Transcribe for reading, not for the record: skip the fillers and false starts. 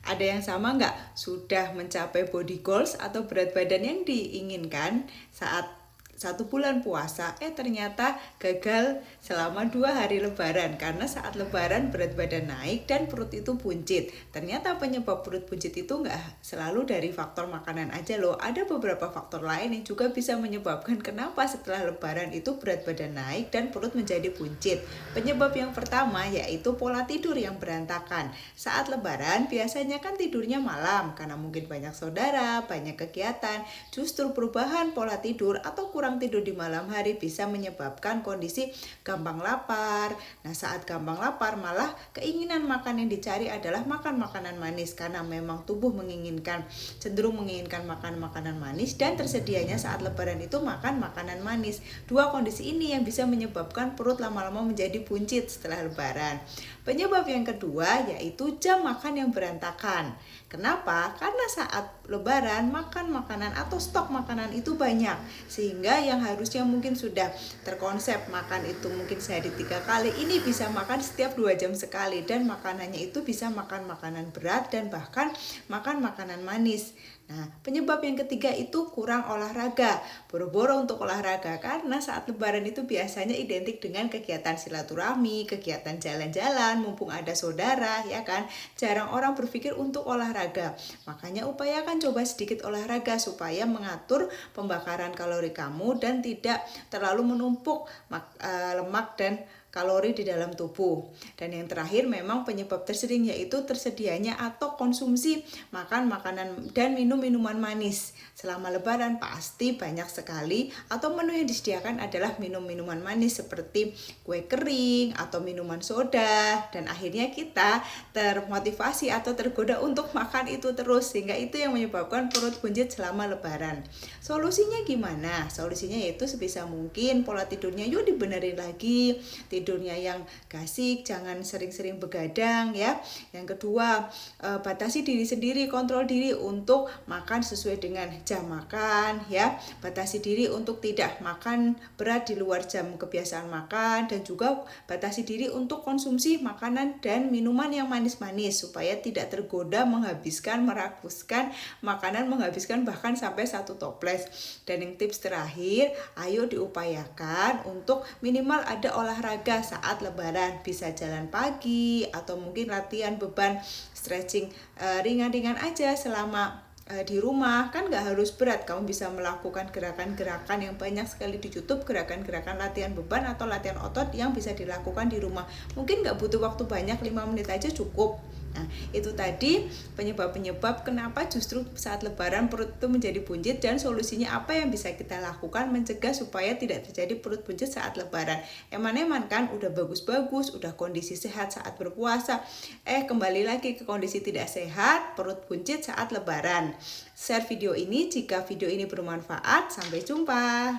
Ada yang sama nggak? Sudah mencapai body goals atau berat badan yang diinginkan saat 1 bulan puasa, ternyata gagal selama 2 hari lebaran. Karena saat lebaran berat badan naik dan perut itu buncit. Ternyata penyebab perut buncit itu nggak selalu dari faktor makanan aja loh. Ada beberapa faktor lain yang juga bisa menyebabkan kenapa setelah lebaran itu berat badan naik dan perut menjadi buncit. Penyebab yang pertama yaitu pola tidur yang berantakan. Saat lebaran biasanya kan tidurnya malam karena mungkin banyak saudara, banyak kegiatan. Justru perubahan pola tidur atau kurang tidur di malam hari bisa menyebabkan kondisi gampang lapar. Nah, saat gampang lapar malah keinginan makan yang dicari adalah makan makanan manis karena memang tubuh cenderung menginginkan makan makanan manis dan tersedianya saat lebaran itu makan makanan manis. Dua kondisi ini yang bisa menyebabkan perut lama-lama menjadi buncit setelah lebaran. Penyebab yang kedua yaitu jam makan yang berantakan. Kenapa? Karena saat lebaran makan makanan atau stok makanan itu banyak, sehingga yang harusnya mungkin sudah terkonsep makan itu mungkin sehari 3 kali, ini bisa makan setiap 2 jam sekali, dan makanannya itu bisa makan makanan berat dan bahkan makan makanan manis. Nah, penyebab yang ketiga itu kurang olahraga. Boro-boro untuk olahraga karena saat lebaran itu biasanya identik dengan kegiatan silaturahmi, kegiatan jalan-jalan, mumpung ada saudara, ya kan? Jarang orang berpikir untuk olahraga. Makanya upayakan coba sedikit olahraga supaya mengatur pembakaran kalori kamu dan tidak terlalu menumpuk lemak dan kalori di dalam tubuh. Dan yang terakhir memang penyebab tersering yaitu tersedianya atau konsumsi makan makanan dan minum minuman manis. Selama lebaran pasti banyak sekali atau menu yang disediakan adalah minum minuman manis seperti kue kering atau minuman soda, dan akhirnya kita termotivasi atau tergoda untuk makan itu terus, sehingga itu yang menyebabkan perut buncit selama lebaran. Solusinya gimana? Solusinya yaitu sebisa mungkin pola tidurnya yuk dibenerin lagi, tidurnya yang gasik, jangan sering-sering begadang ya. Yang kedua, batasi diri sendiri, kontrol diri untuk makan sesuai dengan jam makan ya. Batasi diri untuk tidak makan berat di luar jam kebiasaan makan, dan juga batasi diri untuk konsumsi makanan dan minuman yang manis-manis supaya tidak tergoda merakuskan makanan, menghabiskan bahkan sampai 1 toples. Dan yang tips terakhir, ayo diupayakan untuk minimal ada olahraga saat lebaran, bisa jalan pagi atau mungkin latihan beban stretching ringan-ringan aja selama di rumah. Kan gak harus berat, kamu bisa melakukan gerakan-gerakan yang banyak sekali di YouTube, gerakan-gerakan latihan beban atau latihan otot yang bisa dilakukan di rumah. Mungkin gak butuh waktu banyak, 5 menit aja cukup. Nah, itu tadi penyebab-penyebab kenapa justru saat lebaran perut itu menjadi buncit, dan solusinya apa yang bisa kita lakukan mencegah supaya tidak terjadi perut buncit saat lebaran. Eman-eman kan udah bagus-bagus, udah kondisi sehat saat berpuasa, kembali lagi ke kondisi tidak sehat, perut buncit saat lebaran. Share video ini jika video ini bermanfaat. Sampai jumpa.